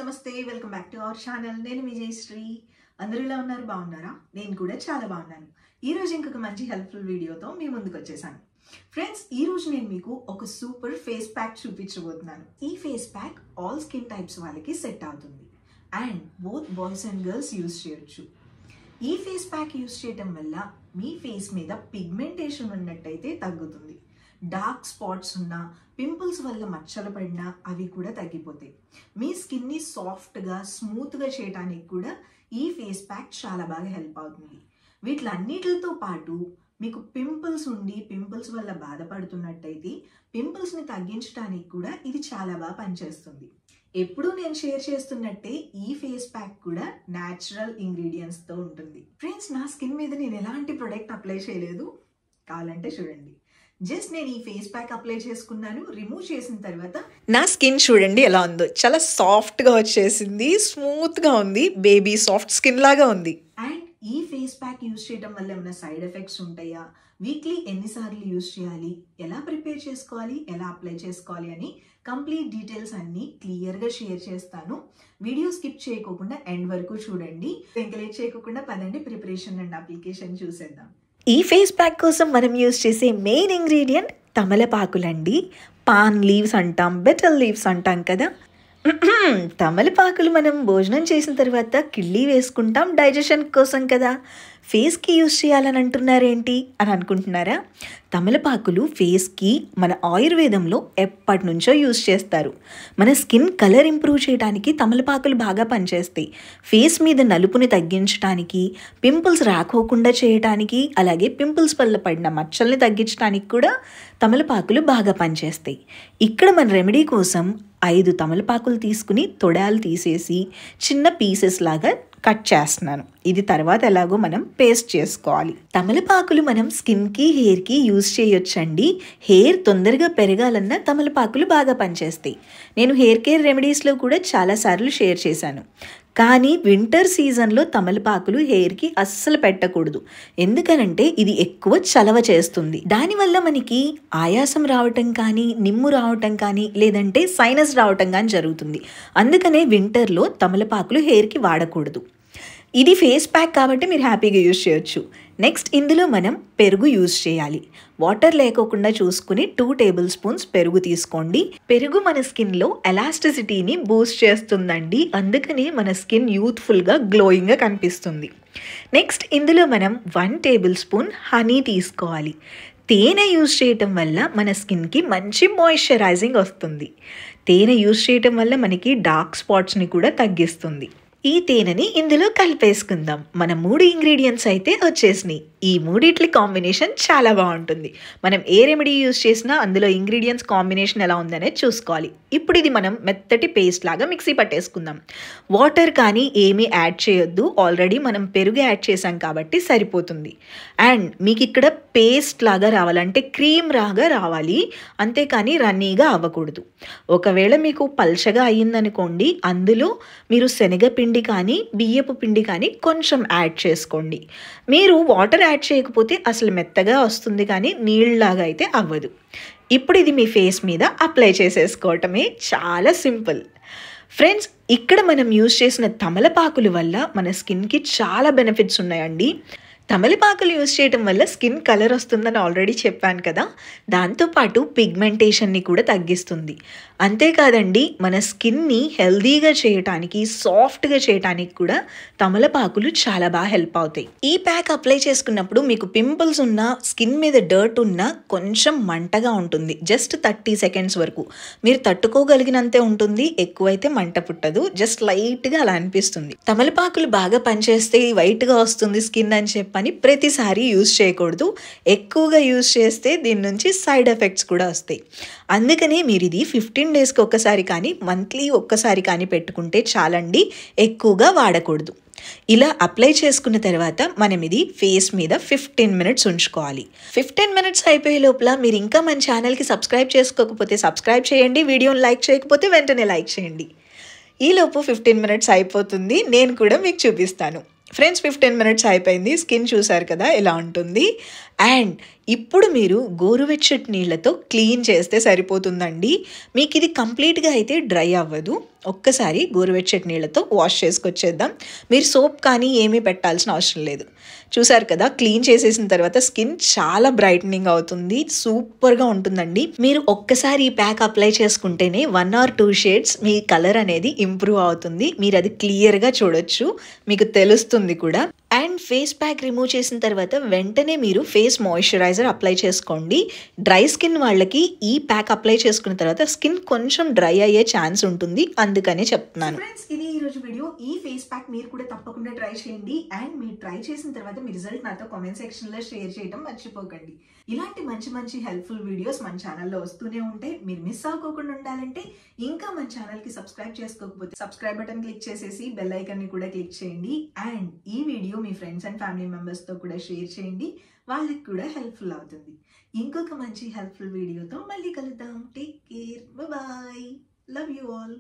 నమస్తే welcome back to our channel. నేను విజయశ్రీ. అందరూ ఎలా ఉన్నారు? బాగున్నారా? నేను కూడా చాలా బాగున్నాను. ఈ రోజు ఇంకొక మంచి హెల్ప్ఫుల్ వీడియోతో మీ ముందుకు వచ్చేసాను. ఫ్రెండ్స్, ఈ రోజు నేను మీకు ఒక సూపర్ ఫేస్ ప్యాక్ చూపించబోతున్నాను. ఈ face pack all skin types వాళ్ళకి సెట్ అవుతుంది and both boys and girls use చేయొచ్చు. ఈ ఫేస్ ప్యాక్ యూజ్ చేయటం వల్ల మీ ఫేస్ మీద పిగ్మెంటేషన్ ఉన్నట్టయితే తగ్గుతుంది. డార్క్ స్పాట్స్ ఉన్నా, పింపుల్స్ వల్ల మచ్చలు పడినా అవి కూడా తగ్గిపోతాయి. మీ స్కిన్ని సాఫ్ట్గా స్మూత్గా చేయడానికి కూడా ఈ ఫేస్ ప్యాక్ చాలా బాగా హెల్ప్ అవుతుంది. వీటిలన్నిటితో పాటు మీకు పింపుల్స్ ఉండి పింపుల్స్ వల్ల బాధపడుతున్నట్టయితే పింపుల్స్ని తగ్గించడానికి కూడా ఇది చాలా బాగా పనిచేస్తుంది. ఎప్పుడు నేను షేర్ చేస్తున్నట్టే ఈ ఫేస్ ప్యాక్ కూడా న్యాచురల్ ఇంగ్రీడియంట్స్తో ఉంటుంది. ఫ్రెండ్స్, నా స్కిన్ మీద నేను ఎలాంటి ప్రొడక్ట్ అప్లై చేయలేదు. కావాలంటే చూడండి. జస్ట్ నేను ఈ ఫేస్ ప్యాక్ అప్లై చేసుకున్నాను. రిమూవ్ చేసిన తర్వాత నా స్కిన్ చూడండి ఎలా ఉందో. చాలా సాఫ్ట్గా వచ్చేసింది, స్మూత్గా ఉంది, బేబీ సాఫ్ట్ స్కిన్ లాగా ఉంది. అండ్ ఈ ఫేస్ ప్యాక్ యూజ్ చేయడం వల్ల ఏమైనా సైడ్ ఎఫెక్ట్స్ ఉంటాయా, వీక్లీ ఎన్నిసార్లు యూజ్ చేయాలి, ఎలా ప్రిపేర్ చేసుకోవాలి, ఎలా అప్లై చేసుకోవాలి అని కంప్లీట్ డీటెయిల్స్ అన్ని క్లియర్గా షేర్ చేస్తాను. వీడియో స్కిప్ చేయకోకుండా ఎండ్ వరకు చూడండి. ఎంకరేజ్ చేయకుండా పదండి ప్రిపరేషన్ అండ్ అప్లికేషన్ చూసేద్దాం. ఈ ఫేస్ ప్యాక్ కోసం మనం యూజ్ చేసే మెయిన్ ఇంగ్రీడియంట్ తమలపాకులండి. పాన్ లీవ్స్ అంటాం, బెటల్ లీవ్స్ అంటాం కదా. తమలపాకులు మనం భోజనం చేసిన తర్వాత కిళ్ళి వేసుకుంటాం డైజెషన్ కోసం కదా. ఫేస్కి యూజ్ చేయాలని అంటున్నారేంటి అని అనుకుంటున్నారా? తమలపాకులు ఫేస్కి మన ఆయుర్వేదంలో ఎప్పటి నుంచో యూజ్ చేస్తారు. మన స్కిన్ కలర్ ఇంప్రూవ్ చేయడానికి తమలపాకులు బాగా పనిచేస్తాయి. ఫేస్ మీద నలుపుని తగ్గించడానికి, పింపుల్స్ రాకోకుండా చేయడానికి, అలాగే పింపుల్స్ వల్ల పడిన మచ్చల్ని తగ్గించడానికి కూడా తమలపాకులు బాగా పనిచేస్తాయి. ఇక్కడ మన రెమెడీ కోసం 5 తమలపాకులు తీసుకుని తొడాలు తీసేసి చిన్న పీసెస్ లాగా కట్ చేస్తున్నాను. ఇది తర్వాత ఎలాగో మనం పేస్ట్ చేసుకోవాలి. తమలపాకులు మనం స్కిన్కి, హెయిర్కి యూజ్ చేయొచ్చండి. హెయిర్ తొందరగా పెరగాలన్నా తమలపాకులు బాగా పనిచేస్తాయి. నేను హెయిర్ కేర్ రెమెడీస్లో కూడా చాలాసార్లు షేర్ చేశాను. కానీ వింటర్ సీజన్లో తమలపాకులు హెయిర్కి అస్సలు పెట్టకూడదు. ఎందుకనంటే ఇది ఎక్కువ చలవ చేస్తుంది. దానివల్ల మనకి ఆయాసం రావటం కానీ, నిమ్ము రావటం కానీ, లేదంటే సైనస్ రావటం కానీ జరుగుతుంది. అందుకనే వింటర్లో తమలపాకులు హెయిర్కి వాడకూడదు. ఇది ఫేస్ ప్యాక్ కాబట్టి మీరు హ్యాపీగా యూజ్ చేయొచ్చు. నెక్స్ట్ ఇందులో మనం పెరుగు యూజ్ చేయాలి. వాటర్ లేకోకుండా చూసుకుని 2 టేబుల్ స్పూన్స్ పెరుగు తీసుకోండి. పెరుగు మన స్కిన్లో ఎలాస్టిసిటీని బూస్ట్ చేస్తుందండి. అందుకనే మన స్కిన్ యూత్ఫుల్గా, గ్లోయింగ్గా కనిపిస్తుంది. నెక్స్ట్ ఇందులో మనం 1 టేబుల్ స్పూన్ హనీ తీసుకోవాలి. తేనె యూజ్ చేయటం వల్ల మన స్కిన్కి మంచి మాయిశ్చరైజింగ్ వస్తుంది. తేనె యూజ్ చేయటం వల్ల మనకి డార్క్ స్పాట్స్ని కూడా తగ్గిస్తుంది. ఈ తేనెని ఇందులో కలిపేసుకుందాం. మన 3 ఇంగ్రీడియంట్స్ అయితే వచ్చేసినాయి. ఈ మూడిట్ల కాంబినేషన్ చాలా బాగుంటుంది. మనం ఏ రెమెడీ యూజ్ చేసినా అందులో ఇంగ్రీడియంట్స్ కాంబినేషన్ ఎలా ఉందనేది చూసుకోవాలి. ఇప్పుడు ఇది మనం మెత్తటి పేస్ట్ లాగా మిక్సీ పట్టేసుకుందాం. వాటర్ కానీ ఏమీ యాడ్ చేయొద్దు. ఆల్రెడీ మనం పెరుగు యాడ్ చేసాం కాబట్టి సరిపోతుంది. అండ్ మీకు ఇక్కడ పేస్ట్ లాగా రావాలంటే క్రీమ్ లాగా రావాలి, అంతేకాని రన్నీగా అవ్వకూడదు. ఒకవేళ మీకు పల్చగా అయ్యిందనుకోండి, అందులో మీరు శనగపిండి కానీ బియ్యపు పిండి కానీ కొంచెం యాడ్ చేసుకోండి. మీరు వాటర్ యాడ్ చేయకపోతే అసలు మెత్తగా వస్తుంది, కానీ నీళ్ళలాగా అయితే అవ్వదు. ఇప్పుడు ఇది మీ ఫేస్ మీద అప్లై చేసేసుకోవటమే. చాలా సింపుల్. ఫ్రెండ్స్, ఇక్కడ మనం యూజ్ చేసిన తమలపాకుల వల్ల మన స్కిన్కి చాలా బెనిఫిట్స్ ఉన్నాయండి. తమలపాకులు యూజ్ చేయడం వల్ల స్కిన్ కలర్ వస్తుందని ఆల్రెడీ చెప్పాను కదా. దాంతోపాటు పిగ్మెంటేషన్ని కూడా తగ్గిస్తుంది. అంతేకాదండి, మన స్కిన్ని హెల్దీగా చేయటానికి, సాఫ్ట్గా చేయటానికి కూడా తమలపాకులు చాలా బాగా హెల్ప్ అవుతాయి. ఈ ప్యాక్ అప్లై చేసుకున్నప్పుడు మీకు పింపుల్స్ ఉన్నా, స్కిన్ మీద డర్ట్ ఉన్నా కొంచెం మంటగా ఉంటుంది. జస్ట్ 30 సెకండ్స్ వరకు మీరు తట్టుకోగలిగినంతే ఉంటుంది. ఎక్కువైతే మంట పుట్టదు, జస్ట్ లైట్గా అలా అనిపిస్తుంది. తమలపాకులు బాగా పనిచేస్తే వైట్గా వస్తుంది స్కిన్ అని చెప్పని ప్రతిసారి యూజ్ చేయకూడదు. ఎక్కువగా యూజ్ చేస్తే దీని నుంచి సైడ్ ఎఫెక్ట్స్ కూడా వస్తాయి. అందుకనే మీరు ఇది 15 డేస్కి ఒక్కసారి కానీ, మంత్లీ ఒక్కసారి కానీ పెట్టుకుంటే చాలండి. ఎక్కువగా వాడకూడదు. ఇలా అప్లై చేసుకున్న తర్వాత మనం ఇది ఫేస్ మీద 15 మినిట్స్ ఉంచుకోవాలి. 15 మినిట్స్ అయిపోయే లోపల మీరు ఇంకా మన ఛానల్కి సబ్స్క్రైబ్ చేసుకోకపోతే సబ్స్క్రైబ్ చేయండి. వీడియోని లైక్ చేయకపోతే వెంటనే లైక్ చేయండి. ఈలోపు 15 మినిట్స్ అయిపోతుంది. నేను కూడా మీకు చూపిస్తాను. ఫ్రెండ్స్, 15 మినిట్స్ అయిపోయింది. స్కిన్ చూసారు కదా ఎలా ఉంటుంది. అండ్ ఇప్పుడు మీరు గోరువెచ్చటి నీళ్ళతో క్లీన్ చేస్తే సరిపోతుందండి. మీకు ఇది కంప్లీట్గా అయితే డ్రై అవ్వదు. ఒక్కసారి గోరువెచ్చటి నీళ్ళతో వాష్ చేసుకొచ్చేద్దాం. మీరు సోప్ కానీ ఏమీ పెట్టాల్సిన అవసరం లేదు. చూసారు కదా, క్లీన్ చేసేసిన తర్వాత స్కిన్ చాలా బ్రైట్నింగ్ అవుతుంది, సూపర్గా ఉంటుందండి. మీరు ఒక్కసారి ఈ ప్యాక్ అప్లై చేసుకుంటేనే 1 or 2 షేడ్స్ మీ కలర్ అనేది ఇంప్రూవ్ అవుతుంది. మీరు అది క్లియర్గా చూడొచ్చు, మీకు తెలుస్తుంది కూడా. అండ్ ఫేస్ ప్యాక్ రిమూవ్ చేసిన తర్వాత వెంటనే మీరు ఫేస్ మాయిశ్చరైజర్ అప్లై చేసుకోండి. డ్రై స్కిన్ వాళ్ళకి ఈ ప్యాక్ అప్లై చేసుకున్న తర్వాత స్కిన్ కొంచెం డ్రై అయ్యే ఛాన్స్ ఉంటుంది, అందుకనే చెప్తున్నాను. ఫ్రెండ్స్, ఇది ఈరోజు వీడియో. ఈ ఫేస్ ప్యాక్ మీరు కూడా తప్పకుండా ట్రై చేయండి. అండ్ మీరు ట్రై చేసిన తర్వాత మీ రిజల్ట్ నాతో కామెంట్ సెక్షన్లో షేర్ చేయడం మర్చిపోకండి. ఇలాంటి మంచి మంచి హెల్ప్ఫుల్ వీడియోస్ మన ఛానల్లో వస్తూనే ఉంటాయి. మీరు మిస్ అవ్వకుండా ఉండాలంటే ఇంకా మన ఛానల్కి సబ్స్క్రైబ్ చేసుకోకపోతే సబ్స్క్రైబ్ బటన్ క్లిక్ చేసేసి బెల్ ఐకాన్ని కూడా క్లిక్ చేయండి. అండ్ ఈ video me friends and family మెంబర్స్తో కూడా షేర్ చేయండి, వాళ్ళకి కూడా హెల్ప్ఫుల్ అవుతుంది. ఇంకొక మంచి హెల్ప్ఫుల్ వీడియోతో మళ్ళీ కలుద్దాం. Take care, bye, love you all.